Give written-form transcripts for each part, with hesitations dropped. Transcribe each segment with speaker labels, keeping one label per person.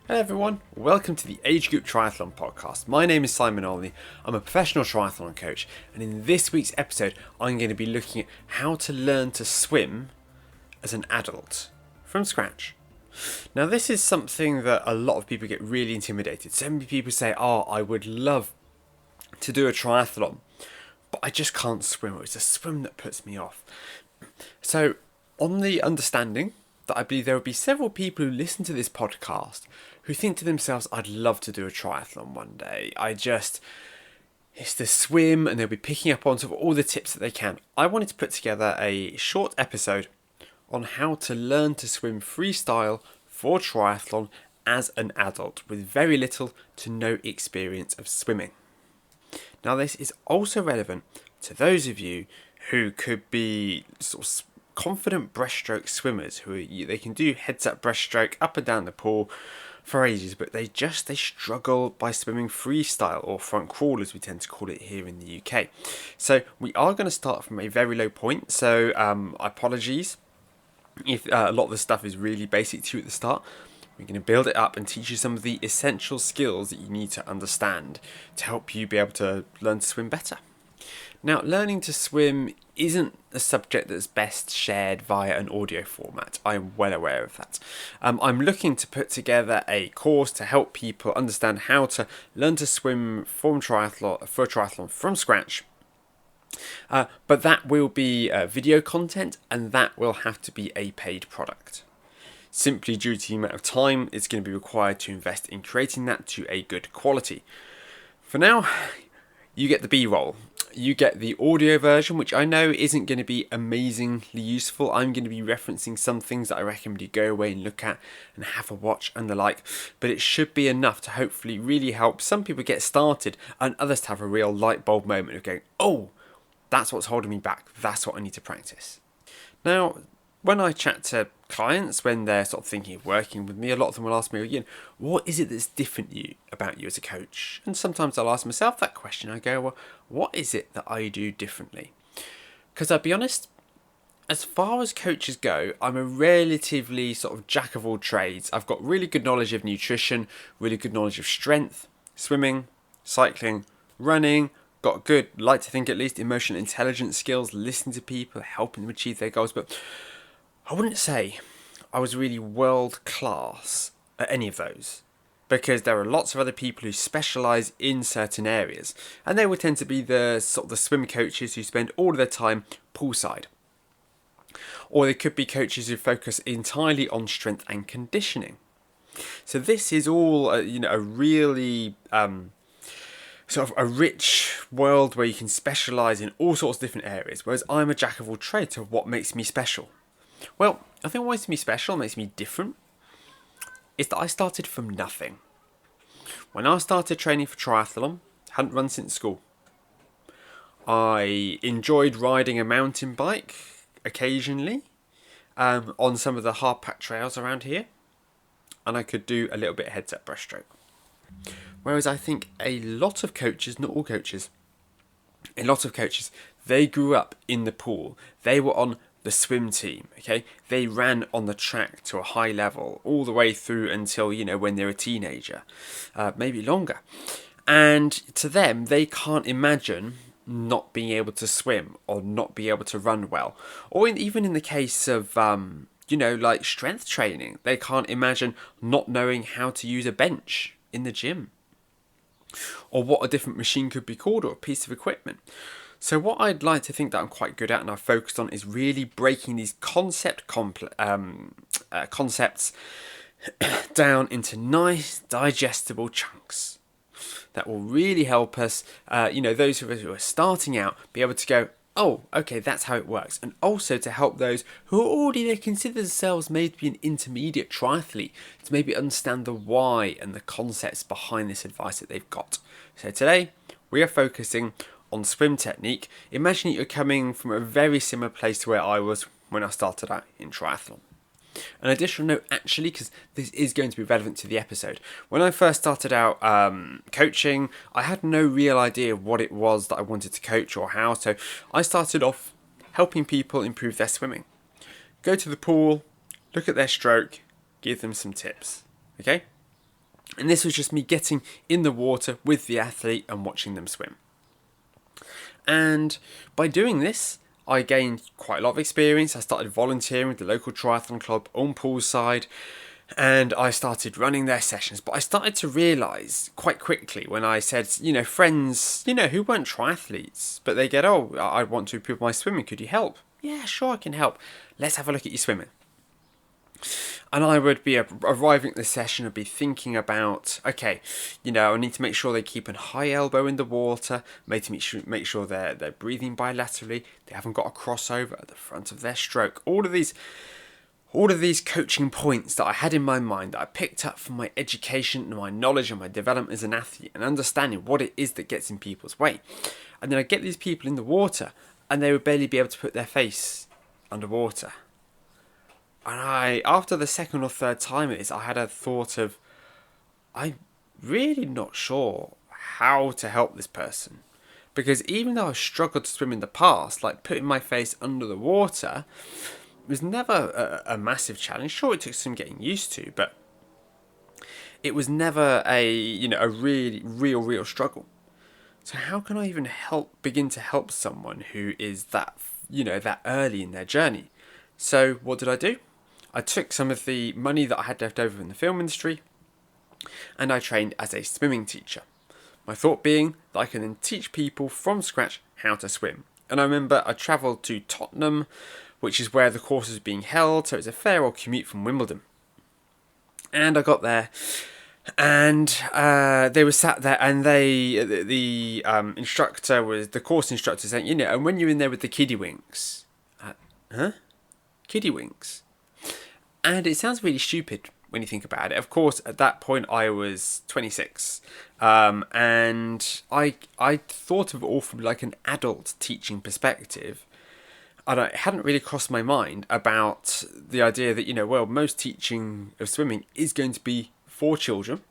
Speaker 1: Hello everyone, welcome to the Age Group Triathlon Podcast. My name is Simon Olney, I'm a professional triathlon coach, and in this week's episode I'm going to be looking at how to learn to swim as an adult from scratch. Now this is something that a lot of people get really intimidated. So many people say, I would love to do a triathlon, but I just can't swim, or it's a swim that puts me off. So on the understanding that I believe there will be several people who listen to this podcast who think to themselves, I'd love to do a triathlon one day. It's the swim, and they'll be picking up on sort of all the tips that they can. I wanted to put together a short episode on how to learn to swim freestyle for triathlon as an adult with very little to no experience of swimming. Now this is also relevant to those of you who could be sort of confident breaststroke swimmers they can do heads up breaststroke up and down the pool for ages, but they struggle by swimming freestyle, or front crawl as we tend to call it here in the UK. So we are going to start from a very low point, so apologies if a lot of the stuff is really basic to you at the start. We're going to build it up and teach you some of the essential skills that you need to understand to help you be able to learn to swim better. Now, learning to swim isn't a subject that's best shared via an audio format. I am well aware of that. I'm looking to put together a course to help people understand how to learn to swim for a triathlon from scratch. But that will be video content, and that will have to be a paid product. Simply due to the amount of time it's going to be required to invest in creating that to a good quality. For now, you get the B-roll. You get the audio version, which I know isn't going to be amazingly useful. I'm going to be referencing some things that I recommend you go away and look at and have a watch and the like. But it should be enough to hopefully really help some people get started and others to have a real light bulb moment of going, oh, that's what's holding me back. That's what I need to practice. Now, when I chat to clients, when they're sort of thinking of working with me, a lot of them will ask me again, what is it that's different about you as a coach? And sometimes I'll ask myself that question. I go, well, what is it that I do differently? Because I'll be honest, as far as coaches go, I'm a relatively sort of jack of all trades. I've got really good knowledge of nutrition, really good knowledge of strength, swimming, cycling, running, got good, like to think at least, emotional intelligence skills, listening to people, helping them achieve their goals, but I wouldn't say I was really world class at any of those, because there are lots of other people who specialise in certain areas, and they would tend to be the sort of the swim coaches who spend all of their time poolside. Or they could be coaches who focus entirely on strength and conditioning. So this is all a really sort of a rich world where you can specialise in all sorts of different areas, whereas I'm a jack of all trades. So what makes me special? Well, I think what makes me special, makes me different, is that I started from nothing. When I started training for triathlon, hadn't run since school. I enjoyed riding a mountain bike occasionally on some of the hard packed trails around here, and I could do a little bit of heads up breaststroke. Whereas I think a lot of coaches, not all coaches, they grew up in the pool. They were on the swim team, okay? They ran on the track to a high level all the way through until, when they're a teenager, maybe longer. And to them, they can't imagine not being able to swim or not be able to run well. Or even in the case of, like strength training, they can't imagine not knowing how to use a bench in the gym, or what a different machine could be called, or a piece of equipment. So what I'd like to think that I'm quite good at and I've focused on is really breaking these concepts down into nice, digestible chunks that will really help us, those of us who are starting out, be able to go, oh, okay, that's how it works. And also to help those who are already, they consider themselves maybe an intermediate triathlete, to maybe understand the why and the concepts behind this advice that they've got. So today, we are focusing on swim technique. Imagine you're coming from a very similar place to where I was when I started out in triathlon. An additional note, actually, because this is going to be relevant to the episode. When I first started out coaching, I had no real idea of what it was that I wanted to coach or how. So I started off helping people improve their swimming. Go to the pool, look at their stroke, give them some tips. Okay? And this was just me getting in the water with the athlete and watching them swim. And by doing this, I gained quite a lot of experience. I started volunteering with the local triathlon club on poolside, and I started running their sessions. But I started to realise quite quickly when I said, friends, who weren't triathletes, but they get, oh, I want to improve my swimming. Could you help? Yeah, sure, I can help. Let's have a look at your swimming. And I would be arriving at the session and be thinking about, okay, I need to make sure they keep a high elbow in the water, make sure they're breathing bilaterally, they haven't got a crossover at the front of their stroke. All of these coaching points that I had in my mind that I picked up from my education and my knowledge and my development as an athlete and understanding what it is that gets in people's way. And then I get these people in the water and they would barely be able to put their face underwater. And after the second or third time of this, I had a thought of, I'm really not sure how to help this person. Because even though I've struggled to swim in the past, like putting my face under the water was never a massive challenge. Sure, it took some getting used to, but it was never a really real struggle. So how can I even begin to help someone who is that early in their journey? So what did I do? I took some of the money that I had left over in the film industry and I trained as a swimming teacher. My thought being that I can then teach people from scratch how to swim. And I remember I travelled to Tottenham, which is where the course is being held, so it's a fair old commute from Wimbledon. And I got there and they were sat there and the course instructor saying, and when you're in there with the kiddie winks. Kiddie winks? And it sounds really stupid when you think about it. Of course, at that point, I was 26. And I thought of it all from like an adult teaching perspective. And it hadn't really crossed my mind about the idea that, most teaching of swimming is going to be for children.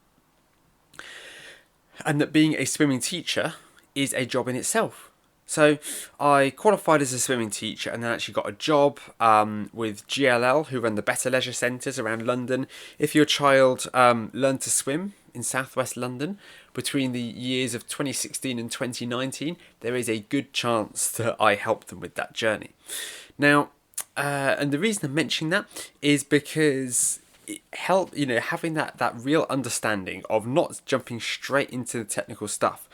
Speaker 1: And that being a swimming teacher is a job in itself. So I qualified as a swimming teacher and then actually got a job with GLL, who run the Better Leisure Centres around London. If your child learned to swim in southwest London between the years of 2016 and 2019, there is a good chance that I helped them with that journey. Now, and the reason I'm mentioning that is because it helped, having that real understanding of not jumping straight into the technical stuff,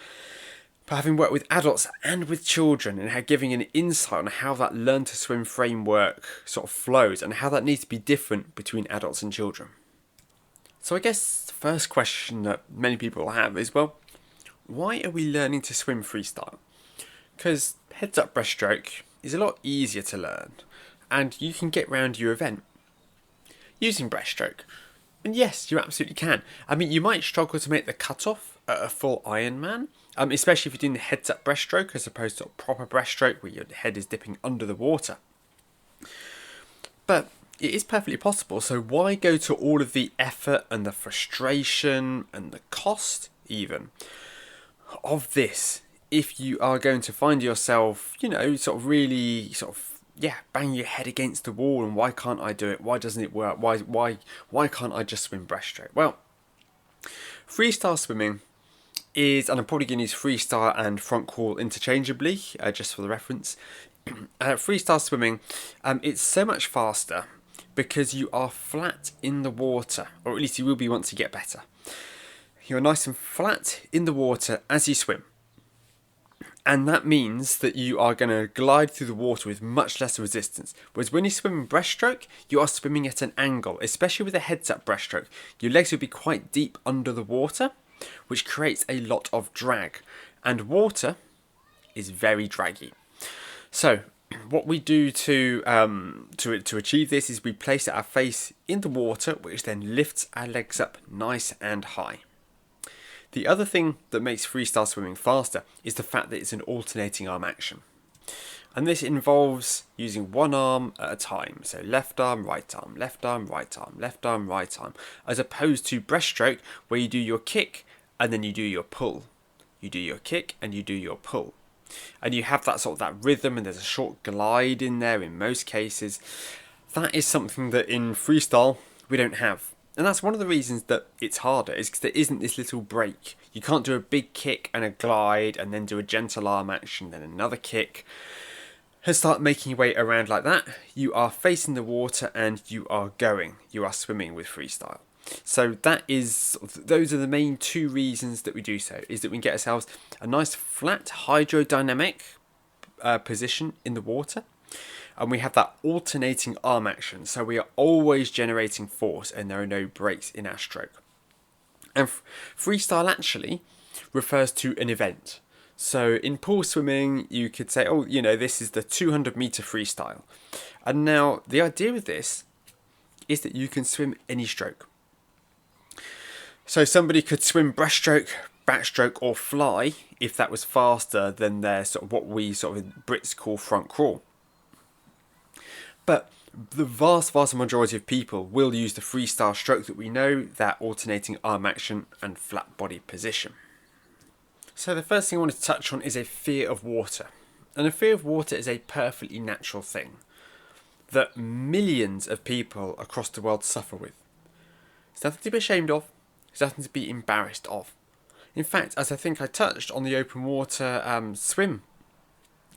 Speaker 1: but having worked with adults and with children and giving an insight on how that learn to swim framework sort of flows and how that needs to be different between adults and children. So I guess the first question that many people have is, why are we learning to swim freestyle? Because heads up breaststroke is a lot easier to learn and you can get round your event using breaststroke. And yes, you absolutely can. I mean, you might struggle to make the cutoff at a full Ironman, especially if you're doing the heads-up breaststroke as opposed to a proper breaststroke where your head is dipping under the water. But it is perfectly possible, so why go to all of the effort and the frustration and the cost even of this if you are going to find yourself, bang your head against the wall and why can't I do it? Why doesn't it work? Why can't I just swim breaststroke? Well, freestyle swimming is, and I'm probably going to use freestyle and front crawl interchangeably, just for the reference. Freestyle swimming, it's so much faster because you are flat in the water, or at least you will be once you get better. You're nice and flat in the water as you swim. And that means that you are going to glide through the water with much less resistance. Whereas when you swim in breaststroke, you are swimming at an angle, especially with a heads-up breaststroke. Your legs will be quite deep under the water, which creates a lot of drag. And water is very draggy. So what we do to achieve this is we place our face in the water, which then lifts our legs up nice and high. The other thing that makes freestyle swimming faster is the fact that it's an alternating arm action. And this involves using one arm at a time. So left arm, right arm, left arm, right arm, left arm, right arm. As opposed to breaststroke where you do your kick and then you do your pull. You do your kick and you do your pull. And you have that rhythm and there's a short glide in there in most cases. That is something that in freestyle we don't have. And that's one of the reasons that it's harder, is because there isn't this little break. You can't do a big kick and a glide and then do a gentle arm action, then another kick, and start making your way around like that. You are facing the water and you are going. You are swimming with freestyle. So those are the main two reasons that we do so, is that we can get ourselves a nice flat hydrodynamic position in the water. And we have that alternating arm action, so we are always generating force and there are no breaks in our stroke. And freestyle actually refers to an event. So in pool swimming, you could say, oh, this is the 200-meter freestyle. And now the idea with this is that you can swim any stroke. So somebody could swim breaststroke, backstroke, or fly if that was faster than their sort of what we sort of Brits call front crawl. But the vast majority of people will use the freestyle stroke that we know, that alternating arm action and flat body position. So the first thing I want to touch on is a fear of water. And a fear of water is a perfectly natural thing that millions of people across the world suffer with. It's nothing to be ashamed of. It's nothing to be embarrassed of. In fact, as I think I touched on the open water swim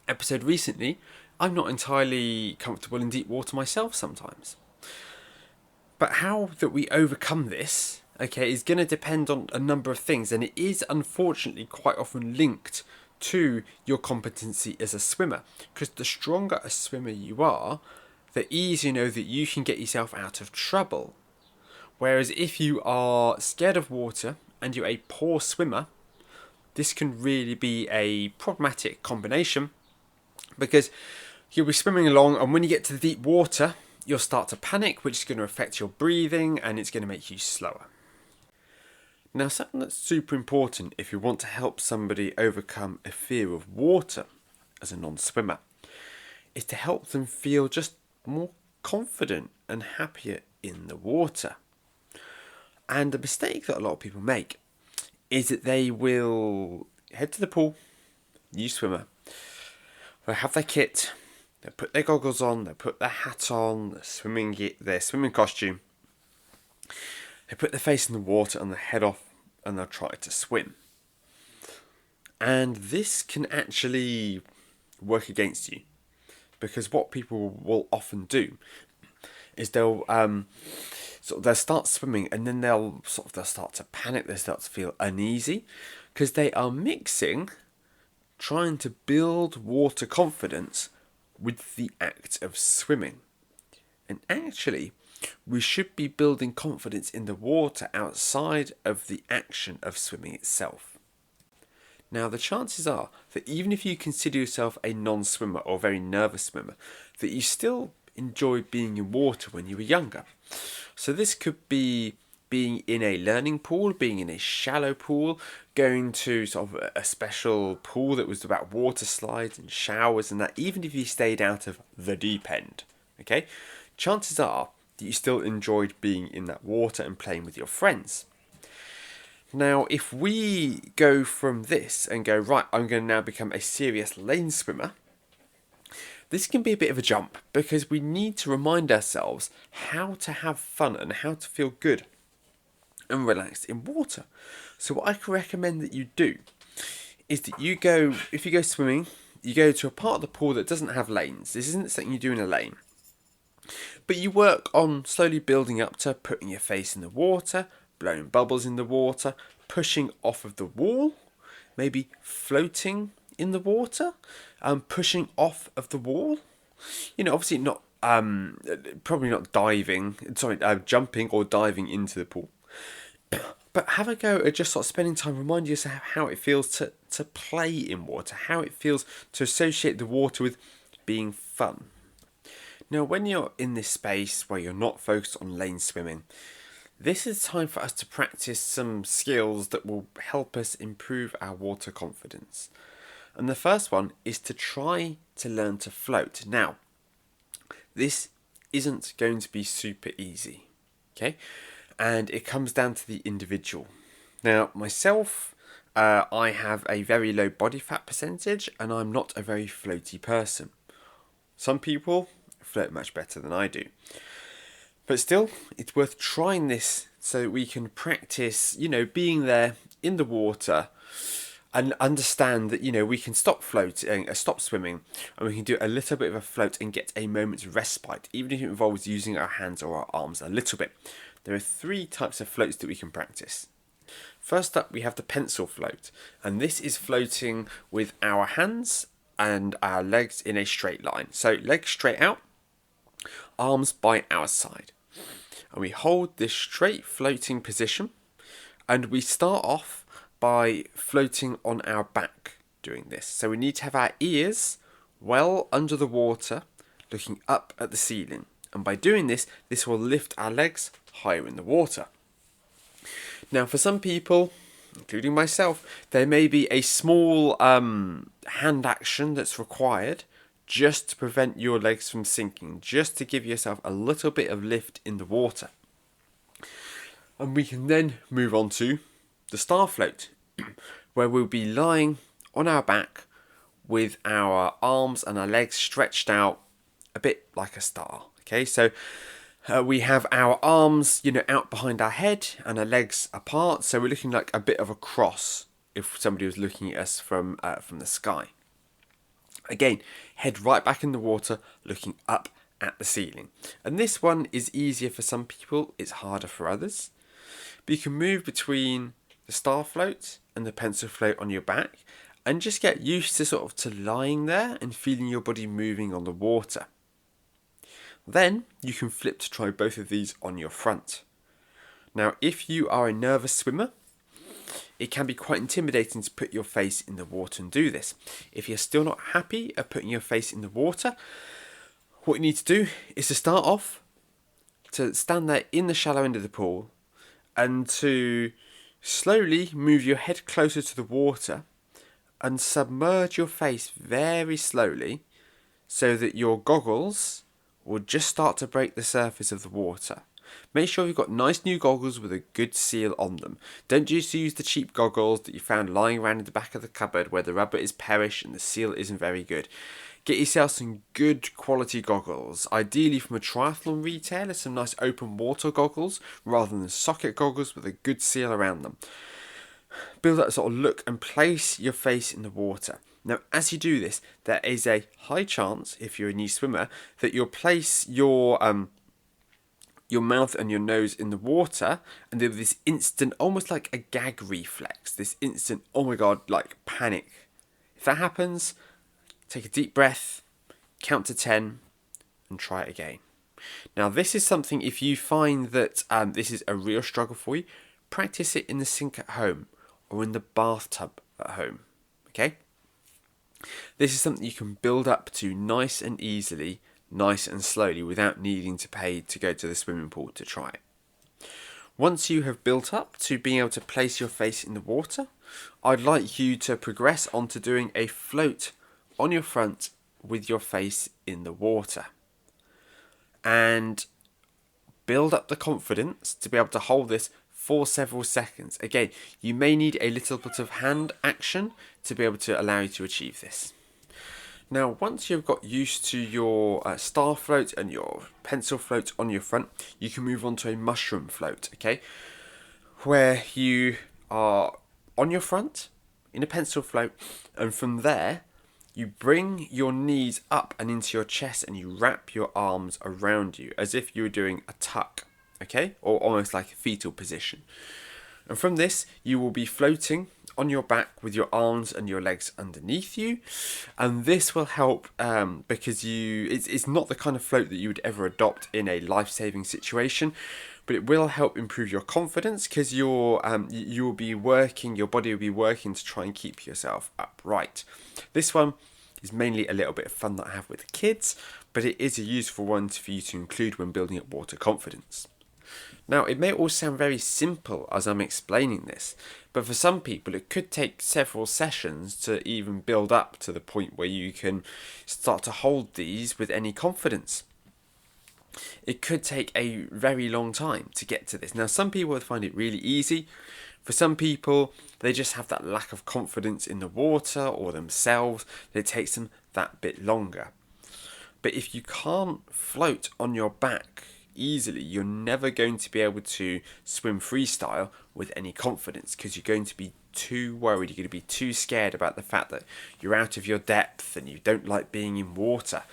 Speaker 1: episode recently, I'm not entirely comfortable in deep water myself sometimes. But how that we overcome this, is going to depend on a number of things, and it is unfortunately quite often linked to your competency as a swimmer. Because the stronger a swimmer you are, the easier you know that you can get yourself out of trouble. Whereas if you are scared of water and you're a poor swimmer, this can really be a problematic combination, because you'll be swimming along and when you get to the deep water, you'll start to panic, which is going to affect your breathing and it's going to make you slower. Now, something that's super important if you want to help somebody overcome a fear of water as a non-swimmer is to help them feel just more confident and happier in the water. And the mistake that a lot of people make is that they will head to the pool, new swimmer, they'll have their kit, they'll put their goggles on, they'll put their hat on, their swimming costume, they put their face in the water and their head off and they'll try to swim. And this can actually work against you, because what people will often do is they'll start swimming and then they'll start to panic, they start to feel uneasy, because they are mixing trying to build water confidence with the act of swimming. And actually, we should be building confidence in the water outside of the action of swimming itself. Now, the chances are that even if you consider yourself a non-swimmer or a very nervous swimmer, that you still enjoyed being in water when you were younger. So this could be being in a learning pool, being in a shallow pool, going to sort of a special pool that was about water slides and showers and that, even if you stayed out of the deep end, okay? Chances are that you still enjoyed being in that water and playing with your friends. Now, if we go from this and go, right, I'm going to now become a serious lane swimmer, this can be a bit of a jump, because we need to remind ourselves how to have fun and how to feel good and relaxed in water. So what I can recommend that you do is that if you go swimming, you go to a part of the pool that doesn't have lanes. This isn't something you do in a lane. But you work on slowly building up to putting your face in the water, blowing bubbles in the water, pushing off of the wall, maybe floating in the water, pushing off of the wall. Obviously not, probably not jumping or diving into the pool. But have a go at just sort of spending time reminding yourself how it feels to play in water, how it feels to associate the water with being fun. Now, when you're in this space where you're not focused on lane swimming, this is time for us to practice some skills that will help us improve our water confidence. And the first one is to try to learn to float. Now, this isn't going to be super easy, okay? And it comes down to the individual. Now, myself, I have a very low body fat percentage and I'm not a very floaty person. Some people float much better than I do. But still, it's worth trying this so we can practice, being there in the water and understand that, we can stop floating, stop swimming, and we can do a little bit of a float and get a moment's respite, even if it involves using our hands or our arms a little bit. There are 3 types of floats that we can practice. First up, we have the pencil float, and this is floating with our hands and our legs in a straight line. So legs straight out, arms by our side. And we hold this straight floating position, and we start off by floating on our back doing this. So we need to have our ears well under the water, looking up at the ceiling. And by doing this, this will lift our legs higher in the water. Now, for some people, including myself, there may be a small hand action that's required just to prevent your legs from sinking, just to give yourself a little bit of lift in the water. And we can then move on to the star float, where we'll be lying on our back with our arms and our legs stretched out a bit like a star. Okay, so we have our arms, out behind our head and our legs apart, so we're looking like a bit of a cross if somebody was looking at us from the sky. Again, head right back in the water, looking up at the ceiling. And this one is easier for some people, it's harder for others. But you can move between the star float and the pencil float on your back and just get used to lying there and feeling your body moving on the water. Then you can flip to try both of these on your front. Now, if you are a nervous swimmer, it can be quite intimidating to put your face in the water and do this. If you're still not happy at putting your face in the water, what you need to do is to start off to stand there in the shallow end of the pool and to slowly move your head closer to the water and submerge your face very slowly so that your goggles will just start to break the surface of the water. Make sure you've got nice new goggles with a good seal on them. Don't just use the cheap goggles that you found lying around in the back of the cupboard where the rubber is perished and the seal isn't very good. Get yourself some good quality goggles, ideally from a triathlon retailer, some nice open water goggles rather than socket goggles with a good seal around them. Build that sort of look and place your face in the water. Now, as you do this, there is a high chance, if you're a new swimmer, that you'll place your mouth and your nose in the water, and there'll be this instant, almost like a gag reflex, this instant, oh my god, like panic. If that happens, take a deep breath, count to 10, and try it again. Now, this is something, if you find that this is a real struggle for you, practice it in the sink at home or in the bathtub at home, okay? This is something you can build up to nice and easily, nice and slowly, without needing to pay to go to the swimming pool to try it. Once you have built up to being able to place your face in the water, I'd like you to progress on to doing a float on your front with your face in the water. And build up the confidence to be able to hold this for several seconds. Again, you may need a little bit of hand action to be able to allow you to achieve this. Now, once you've got used to your star float and your pencil float on your front, you can move on to a mushroom float, okay? Where you are on your front in a pencil float, and from there, you bring your knees up and into your chest and you wrap your arms around you as if you were doing a tuck, okay? Or almost like a fetal position. And from this, you will be floating on your back with your arms and your legs underneath you, and this will help because it's not the kind of float that you would ever adopt in a life-saving situation, but it will help improve your confidence because your body will be working to try and keep yourself upright. This one is mainly a little bit of fun that I have with kids, but it is a useful one for you to include when building up water confidence. Now, it may all sound very simple as I'm explaining this, but for some people it could take several sessions to even build up to the point where you can start to hold these with any confidence. It could take a very long time to get to this. Now, some people would find it really easy. For some people, they just have that lack of confidence in the water or themselves that it takes them that bit longer. But if you can't float on your back easily, you're never going to be able to swim freestyle with any confidence, because you're going to be too worried, you're going to be too scared about the fact that you're out of your depth and you don't like being in water.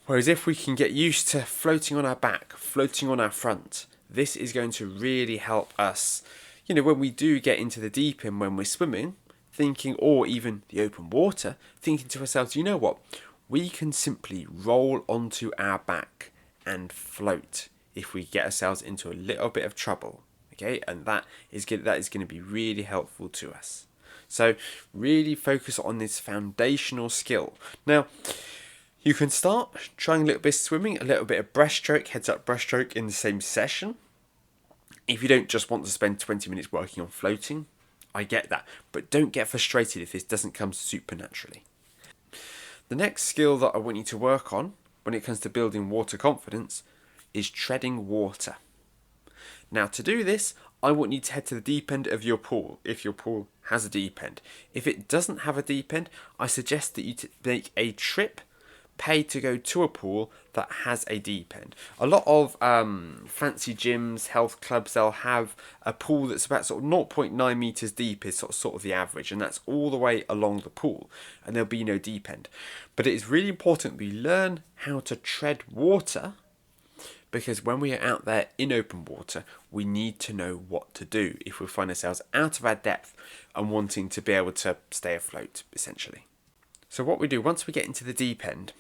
Speaker 1: Whereas if we can get used to floating on our back, floating on our front, this is going to really help us, when we do get into the deep end when we're swimming, thinking, or even the open water, thinking to ourselves, you know what, we can simply roll onto our back and float if we get ourselves into a little bit of trouble, okay? And that is going to be really helpful to us. So really focus on this foundational skill. Now, you can start trying a little bit of swimming, a little bit of breaststroke, heads up breaststroke in the same session. If you don't just want to spend 20 minutes working on floating, I get that. But don't get frustrated if this doesn't come super naturally. The next skill that I want you to work on when it comes to building water confidence is treading water. Now, to do this, I want you to head to the deep end of your pool, if your pool has a deep end. If it doesn't have a deep end, I suggest that you make a trip, pay to go to a pool that has a deep end. A lot of fancy gyms, health clubs, they'll have a pool that's about sort of 0.9 meters deep is sort of the average, and that's all the way along the pool, and there'll be no deep end. But it is really important we learn how to tread water, because when we are out there in open water, we need to know what to do if we find ourselves out of our depth and wanting to be able to stay afloat, essentially. So what we do once we get into the deep end,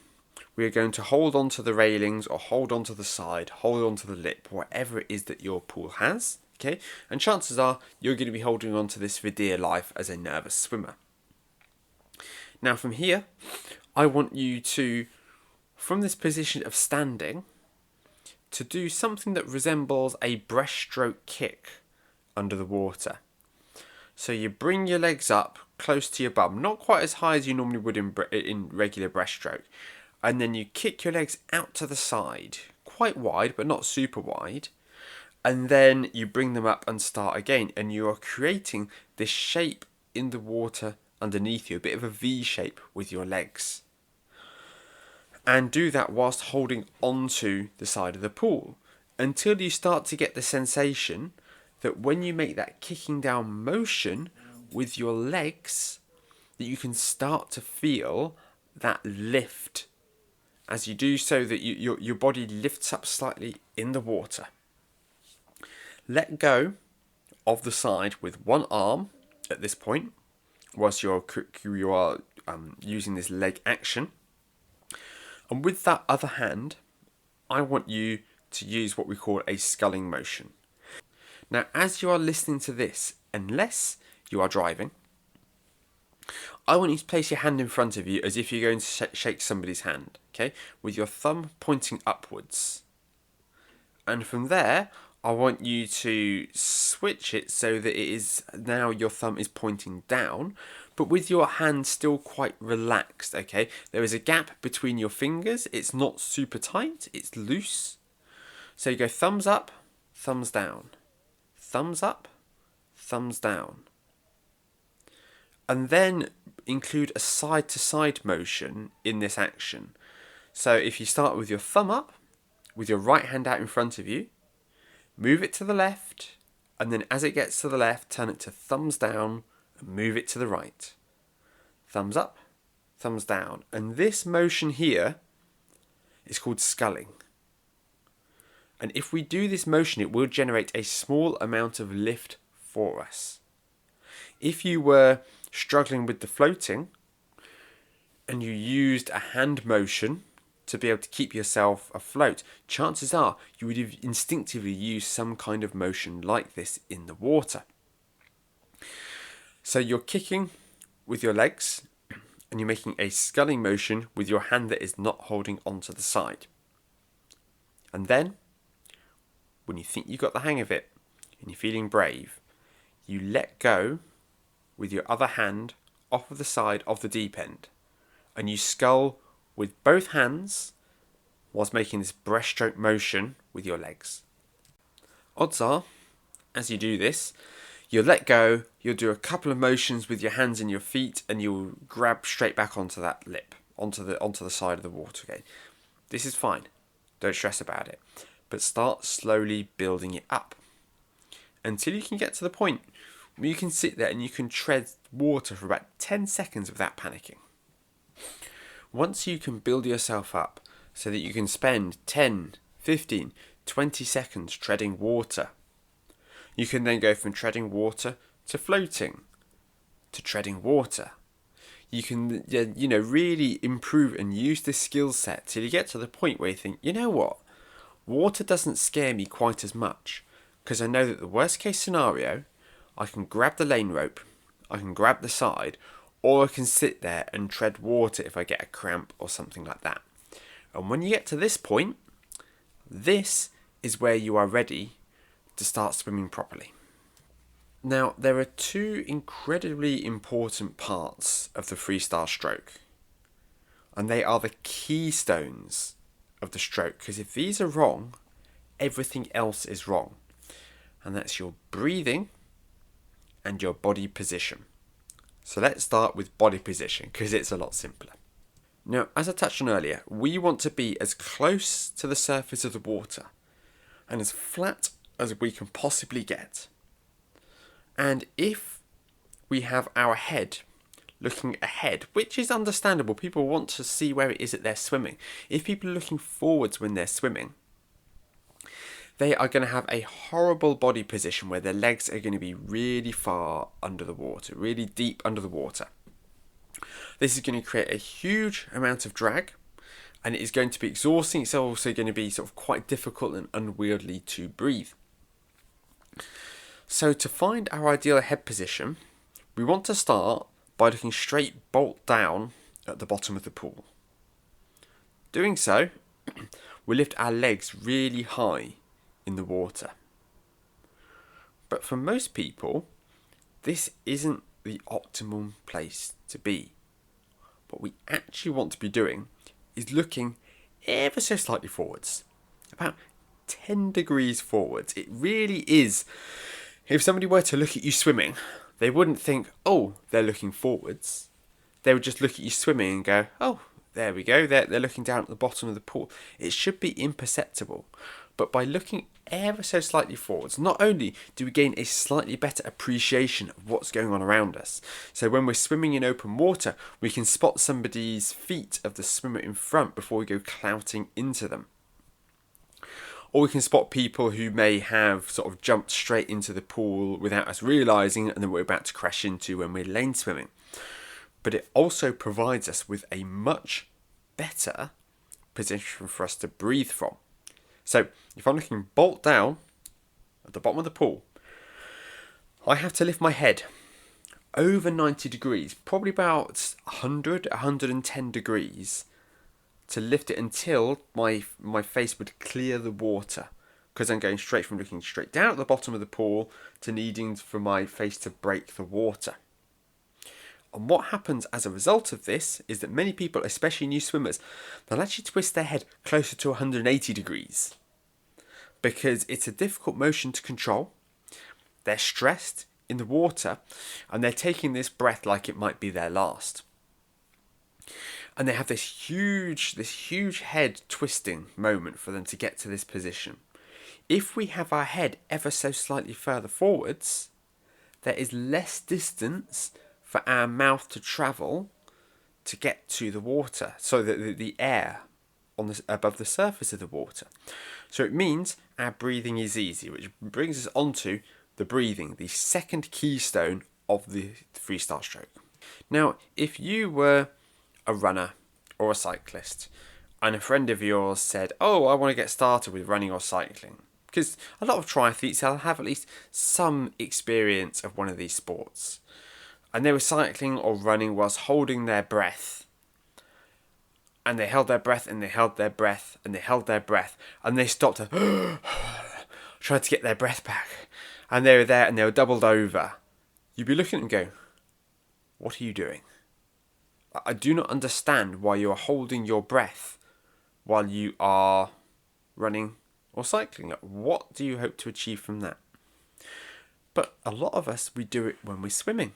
Speaker 1: we are going to hold on to the railings or hold on to the side, hold on to the lip, whatever it is that your pool has, okay? And chances are you're going to be holding on to this for dear life as a nervous swimmer. Now from here, I want you to, from this position of standing, to do something that resembles a breaststroke kick under the water. So you bring your legs up close to your bum, not quite as high as you normally would in regular breaststroke, and then you kick your legs out to the side, quite wide but not super wide, and then you bring them up and start again, and you are creating this shape in the water underneath you, a bit of a V shape with your legs. And do that whilst holding onto the side of the pool until you start to get the sensation that when you make that kicking down motion with your legs, that you can start to feel that lift. As you do so, that your body lifts up slightly in the water. Let go of the side with one arm at this point, whilst you are using this leg action. And with that other hand, I want you to use what we call a sculling motion. Now, as you are listening to this, unless you are driving, I want you to place your hand in front of you as if you're going to shake somebody's hand, okay? With your thumb pointing upwards. And from there, I want you to switch it so that it is now your thumb is pointing down, but with your hand still quite relaxed, okay? There is a gap between your fingers. It's not super tight, it's loose. So you go thumbs up, thumbs down. Thumbs up, thumbs down. And then include a side-to-side motion in this action. So if you start with your thumb up, with your right hand out in front of you, move it to the left, and then as it gets to the left, turn it to thumbs down and move it to the right. Thumbs up, thumbs down. And this motion here is called sculling. And if we do this motion, it will generate a small amount of lift for us. If you were struggling with the floating and you used a hand motion to be able to keep yourself afloat, chances are you would have instinctively used some kind of motion like this in the water. So you're kicking with your legs and you're making a sculling motion with your hand that is not holding onto the side. And then, when you think you've got the hang of it and you're feeling brave, you let go with your other hand off of the side of the deep end, and you scull with both hands whilst making this breaststroke motion with your legs. Odds are, as you do this, you'll let go, you'll do a couple of motions with your hands and your feet, and you'll grab straight back onto that lip, onto the side of the water again. This is fine. Don't stress about it. but start slowly building it up until you can get to the point where you can sit there and you can tread water for about 10 seconds without panicking. Once you can build yourself up so that you can spend 10, 15, 20 seconds treading water, you can then go from treading water to floating to treading water. You can, really improve and use this skill set till you get to the point where you think, you know what, water doesn't scare me quite as much because I know that the worst case scenario, I can grab the lane rope, I can grab the side, or I can sit there and tread water if I get a cramp or something like that. And when you get to this point, this is where you are ready to start swimming properly. Now, there are two incredibly important parts of the freestyle stroke, and they are the keystones of the stroke, because if these are wrong, everything else is wrong. And that's your breathing and your body position. So let's start with body position, because it's a lot simpler. Now, as I touched on earlier, we want to be as close to the surface of the water and as flat as we can possibly get. And if we have our head looking ahead, which is understandable, people want to see where it is that they're swimming. If people are looking forwards when they're swimming, they are going to have a horrible body position where their legs are going to be really far under the water, really deep under the water. This is going to create a huge amount of drag, and it is going to be exhausting. It's also going to be sort of quite difficult and unwieldy to breathe. So to find our ideal head position, we want to start by looking straight bolt down at the bottom of the pool. Doing so, we lift our legs really high in the water. But for most people, this isn't the optimum place to be. What we actually want to be doing is looking ever so slightly forwards, about 10 degrees forwards. It really is. If somebody were to look at you swimming, they wouldn't think, oh, they're looking forwards. They would just look at you swimming and go, oh, there we go, they're looking down at the bottom of the pool. It should be imperceptible. But by looking ever so slightly forwards, not only do we gain a slightly better appreciation of what's going on around us. So when we're swimming in open water, we can spot somebody's feet of the swimmer in front before we go clouting into them. Or we can spot people who may have sort of jumped straight into the pool without us realising, and then we're about to crash into when we're lane swimming. But it also provides us with a much better position for us to breathe from. So if I'm looking bolt down at the bottom of the pool, I have to lift my head over 90 degrees, probably about 100, 110 degrees, to lift it until my face would clear the water, because I'm going straight from looking straight down at the bottom of the pool to needing for my face to break the water. And what happens as a result of this is that many people, especially new swimmers, they'll actually twist their head closer to 180 degrees because it's a difficult motion to control. They're stressed in the water and they're taking this breath like it might be their last. And they have this huge head twisting moment for them to get to this position. If we have our head ever so slightly further forwards, there is less distance for our mouth to travel to get to the water, so that the air above the surface of the water. So it means our breathing is easy, which brings us onto the breathing, the second keystone of the freestyle stroke. Now, if you were a runner or a cyclist and a friend of yours said, oh, I want to get started with running or cycling, because a lot of triathletes will have at least some experience of one of these sports, and they were cycling or running whilst holding their breath, and they held their breath and they held their breath and they held their breath, and they stopped and tried to get their breath back, and they were there and they were doubled over, you'd be looking at them and go, what are you doing? I do not understand why you are holding your breath while you are running or cycling. What do you hope to achieve from that? But a lot of us, we do it when we're swimming.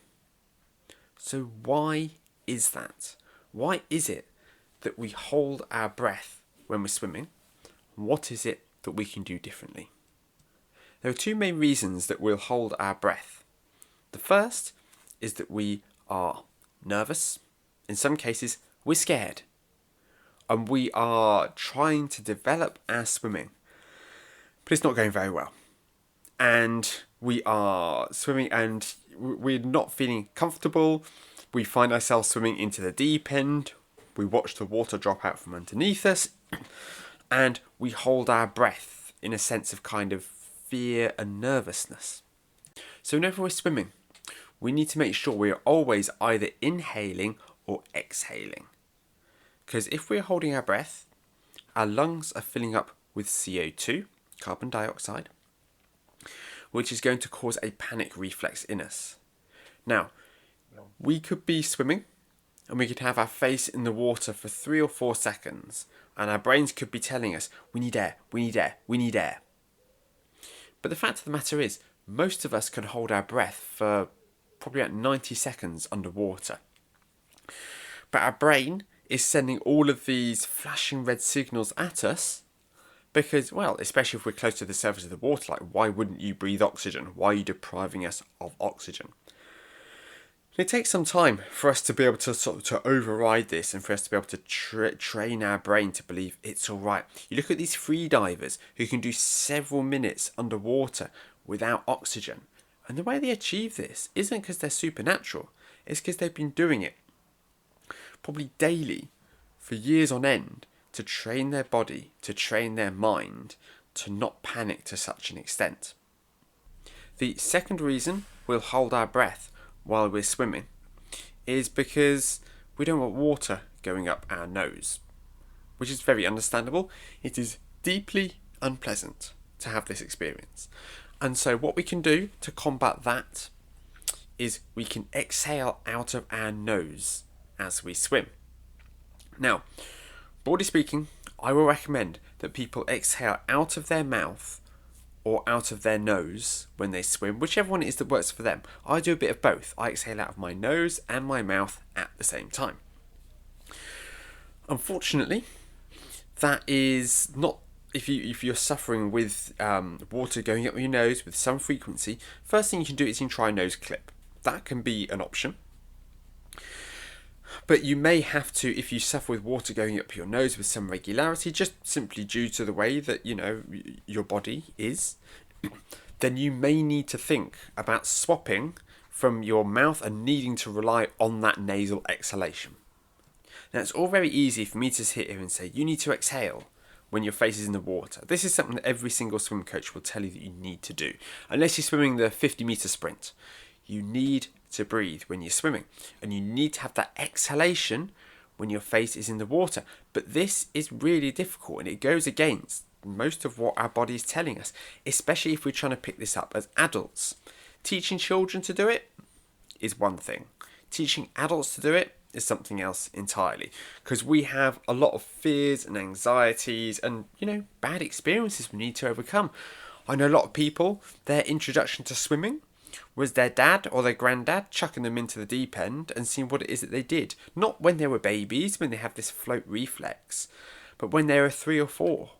Speaker 1: So why is that? Why is it that we hold our breath when we're swimming? What is it that we can do differently. There are two main reasons that we'll hold our breath. The first is that we are nervous. In some cases, we're scared. And we are trying to develop our swimming, but it's not going very well. And we are swimming and we're not feeling comfortable. We find ourselves swimming into the deep end. We watch the water drop out from underneath us. And we hold our breath in a sense of kind of fear and nervousness. So whenever we're swimming, we need to make sure we're always either inhaling or exhaling. Because if we're holding our breath, our lungs are filling up with CO2, carbon dioxide, which is going to cause a panic reflex in us. Now, we could be swimming and we could have our face in the water for 3 or 4 seconds and our brains could be telling us, we need air, we need air, we need air. But the fact of the matter is, most of us can hold our breath for probably about 90 seconds underwater. But our brain is sending all of these flashing red signals at us because, well, especially if we're close to the surface of the water, like why wouldn't you breathe oxygen? Why are you depriving us of oxygen? It takes some time for us to be able to override this and for us to be able to train our brain to believe it's all right. You look at these free divers who can do several minutes underwater without oxygen. And the way they achieve this isn't because they're supernatural. It's because they've been doing it probably daily for years on end to train their body, to train their mind, to not panic to such an extent. The second reason we'll hold our breath while we're swimming is because we don't want water going up our nose, which is very understandable. It is deeply unpleasant to have this experience. And so what we can do to combat that is we can exhale out of our nose as we swim. Now, broadly speaking, I will recommend that people exhale out of their mouth or out of their nose when they swim, whichever one it is that works for them. I do a bit of both. I exhale out of my nose and my mouth at the same time. Unfortunately, that is not, if you're suffering with water going up your nose with some frequency, first thing you can do is you can try a nose clip. That can be an option. But you may have to, if you suffer with water going up your nose with some regularity, just simply due to the way that, your body is, then you may need to think about swapping from your mouth and needing to rely on that nasal exhalation. Now, it's all very easy for me to sit here and say, you need to exhale when your face is in the water. This is something that every single swim coach will tell you that you need to do. Unless you're swimming the 50-meter sprint, you need to breathe when you're swimming, and you need to have that exhalation when your face is in the water. But this is really difficult, and it goes against most of what our body is telling us, especially if we're trying to pick this up as adults. Teaching children to do it is one thing. Teaching adults to do it is something else entirely, because we have a lot of fears and anxieties and, bad experiences we need to overcome. I know a lot of people, their introduction to swimming was their dad or their granddad chucking them into the deep end and seeing what it is that they did. Not when they were babies, when they have this float reflex, but when they were 3 or 4.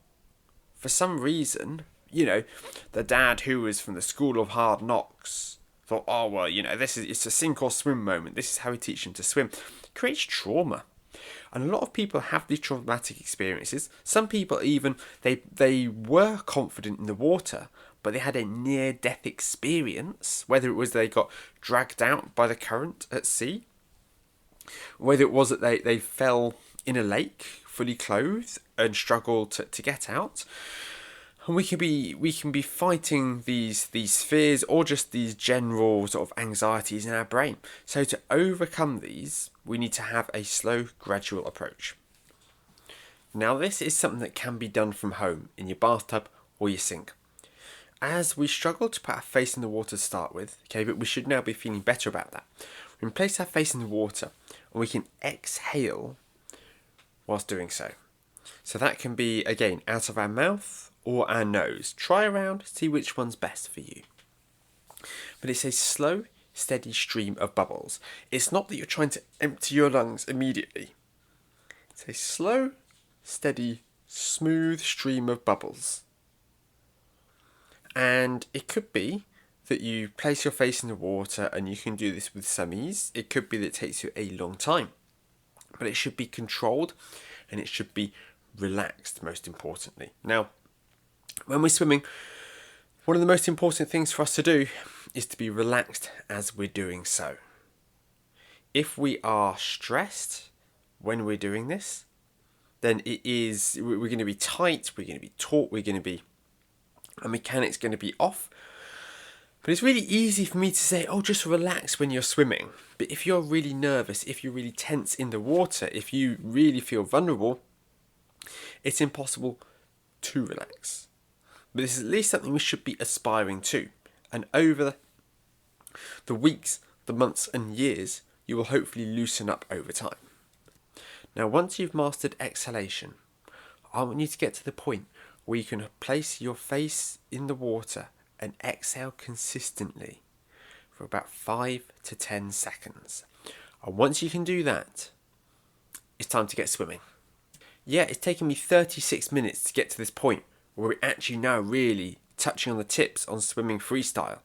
Speaker 1: For some reason, the dad who was from the school of hard knocks thought, oh, well, it's a sink or swim moment. This is how we teach them to swim. It creates trauma. And a lot of people have these traumatic experiences. Some people even, they were confident in the water, but they had a near-death experience, whether it was they got dragged out by the current at sea, whether it was that they fell in a lake fully clothed and struggled to get out. And we can be fighting these fears or just these general sort of anxieties in our brain. So to overcome these, we need to have a slow, gradual approach. Now, this is something that can be done from home, in your bathtub or your sink. As we struggle to put our face in the water to start with, but we should now be feeling better about that. We can place our face in the water and we can exhale whilst doing so. So that can be, again, out of our mouth or our nose. Try around, see which one's best for you. But it's a slow, steady stream of bubbles. It's not that you're trying to empty your lungs immediately. It's a slow, steady, smooth stream of bubbles. And it could be that you place your face in the water, and you can do this with some ease. It could be that it takes you a long time, but it should be controlled and it should be relaxed, most importantly. Now, when we're swimming, one of the most important things for us to do is to be relaxed as we're doing so. If we are stressed when we're doing this, then we're going to be tight, we're going to be taut, our mechanic's going to be off. But it's really easy for me to say, oh, just relax when you're swimming. But if you're really nervous, if you're really tense in the water, if you really feel vulnerable, it's impossible to relax. But this is at least something we should be aspiring to. And over the weeks, the months and years, you will hopefully loosen up over time. Now, once you've mastered exhalation, I want you to get to the point where you can place your face in the water and exhale consistently for about 5 to 10 seconds. And once you can do that, it's time to get swimming. Yeah, it's taken me 36 minutes to get to this point where we're actually now really touching on the tips on swimming freestyle.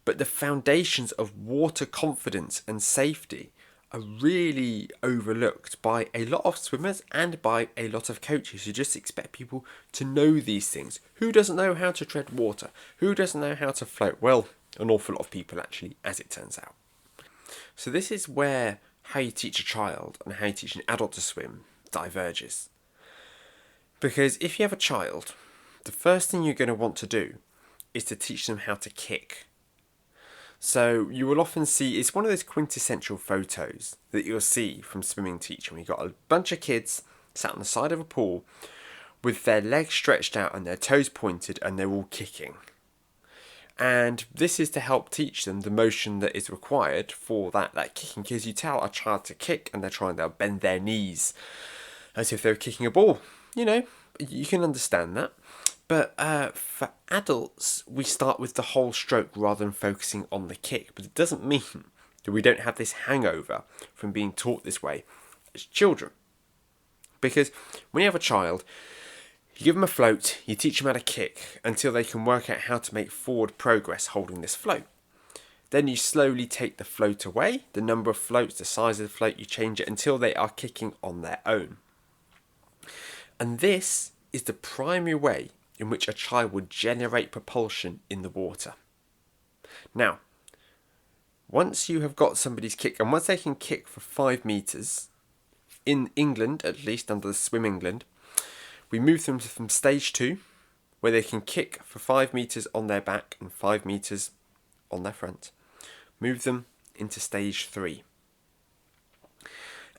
Speaker 1: But the foundations of water confidence and safety are really overlooked by a lot of swimmers and by a lot of coaches who just expect people to know these things. Who doesn't know how to tread water? Who doesn't know how to float? Well, an awful lot of people actually, as it turns out. So this is where how you teach a child and how you teach an adult to swim diverges. Because if you have a child, the first thing you're going to want to do is to teach them how to kick. So you will often see, it's one of those quintessential photos that you'll see from swimming teaching. We've got a bunch of kids sat on the side of a pool with their legs stretched out and their toes pointed, and they're all kicking. And this is to help teach them the motion that is required for that kicking. Because you tell a child to kick and they'll bend their knees as if they were kicking a ball. You know, you can understand that. But for adults, we start with the whole stroke rather than focusing on the kick. But it doesn't mean that we don't have this hangover from being taught this way as children. Because when you have a child, you give them a float, you teach them how to kick until they can work out how to make forward progress holding this float. Then you slowly take the float away, the number of floats, the size of the float, you change it until they are kicking on their own. And this is the primary way in which a child would generate propulsion in the water. Now, once you have got somebody's kick, and once they can kick for 5 metres, in England, at least under the Swim England, we move them from stage 2, where they can kick for 5 metres on their back and 5 metres on their front. Move them into stage 3.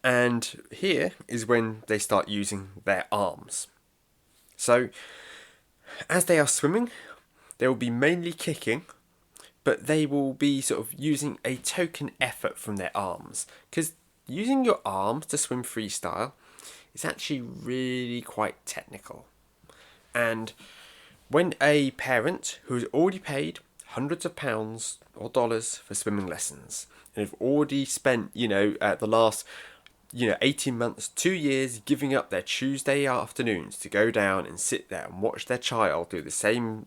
Speaker 1: And here is when they start using their arms. So, as they are swimming, they will be mainly kicking, but they will be sort of using a token effort from their arms. Because using your arms to swim freestyle is actually really quite technical. And when a parent who has already paid hundreds of pounds or dollars for swimming lessons, and have already spent, the last 18 months, 2 years giving up their Tuesday afternoons to go down and sit there and watch their child do the same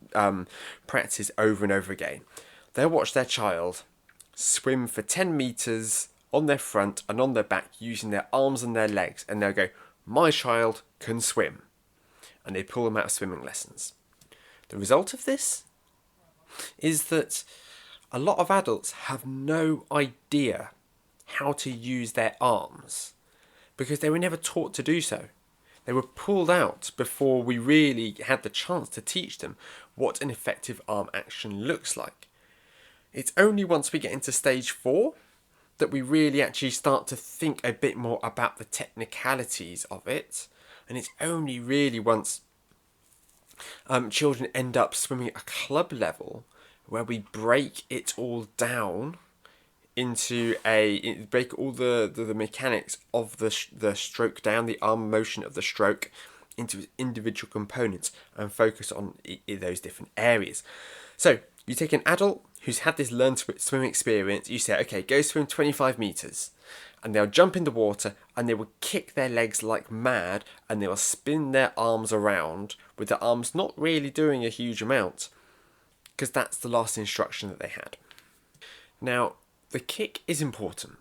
Speaker 1: practice over and over again. They'll watch their child swim for 10 metres on their front and on their back using their arms and their legs, and they'll go, my child can swim. And they pull them out of swimming lessons. The result of this is that a lot of adults have no idea how to use their arms because they were never taught to do so. They were pulled out before we really had the chance to teach them what an effective arm action looks like. It's only once we get into stage 4 that we really actually start to think a bit more about the technicalities of it. And it's only really once children end up swimming at a club level where we break it all down into break all the mechanics of the stroke down, the arm motion of the stroke into individual components and focus on those different areas. So you take an adult who's had this learn to swim experience, you say, okay, go swim 25 metres. And they'll jump in the water and they will kick their legs like mad and they will spin their arms around with their arms not really doing a huge amount. because that's the last instruction that they had. Now, the kick is important.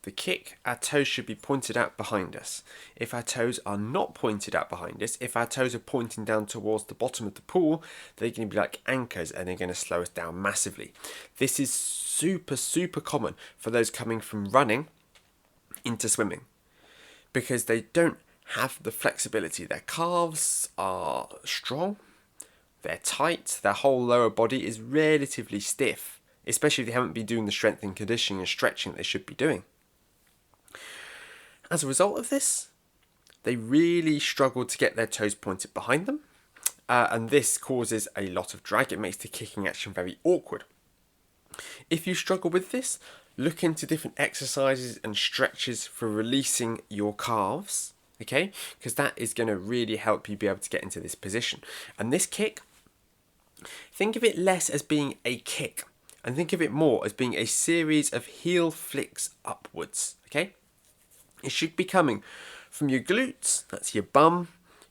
Speaker 1: The kick, our toes should be pointed out behind us. If our toes are not pointed out behind us, if our toes are pointing down towards the bottom of the pool, they're going to be like anchors and they're going to slow us down massively. This is super common for those coming from running into swimming because they don't have the flexibility. Their calves are strong, they're tight, their whole lower body is relatively stiff, especially if they haven't been doing the strength and conditioning and stretching that they should be doing. As a result of this, they really struggle to get their toes pointed behind them, and this causes a lot of drag. It makes the kicking action very awkward. If you struggle with this, look into different exercises and stretches for releasing your calves, okay? Because that is going to really help you be able to get into this position. And this kick, think of it less as being a kick, and think of it more as being a series of heel flicks upwards, okay? It should be coming from your glutes, that's your bum,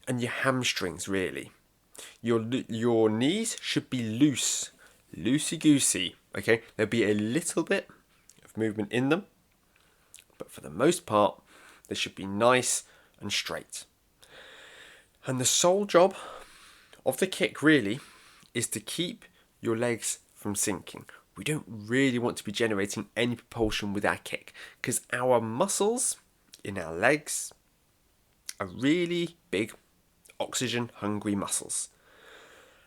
Speaker 1: and your hamstrings really. Your knees should be loose, loosey-goosey, okay? There'll be a little bit of movement in them, but for the most part, they should be nice and straight. And the sole job of the kick really is to keep your legs from sinking. We don't really want to be generating any propulsion with our kick because our muscles in our legs are really big, oxygen-hungry muscles.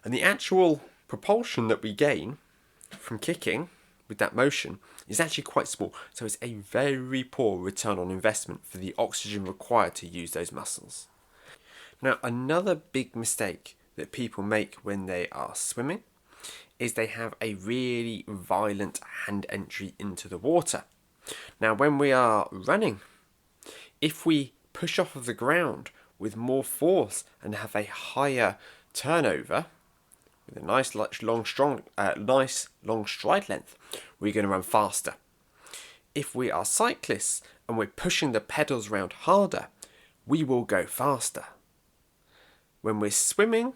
Speaker 1: And the actual propulsion that we gain from kicking with that motion is actually quite small. So it's a very poor return on investment for the oxygen required to use those muscles. Now, another big mistake that people make when they are swimming is they have a really violent hand entry into the water. Now, when we are running, if we push off of the ground with more force and have a higher turnover with a nice long stride length, we're going to run faster. If we are cyclists and we're pushing the pedals around harder, we will go faster. When we're swimming,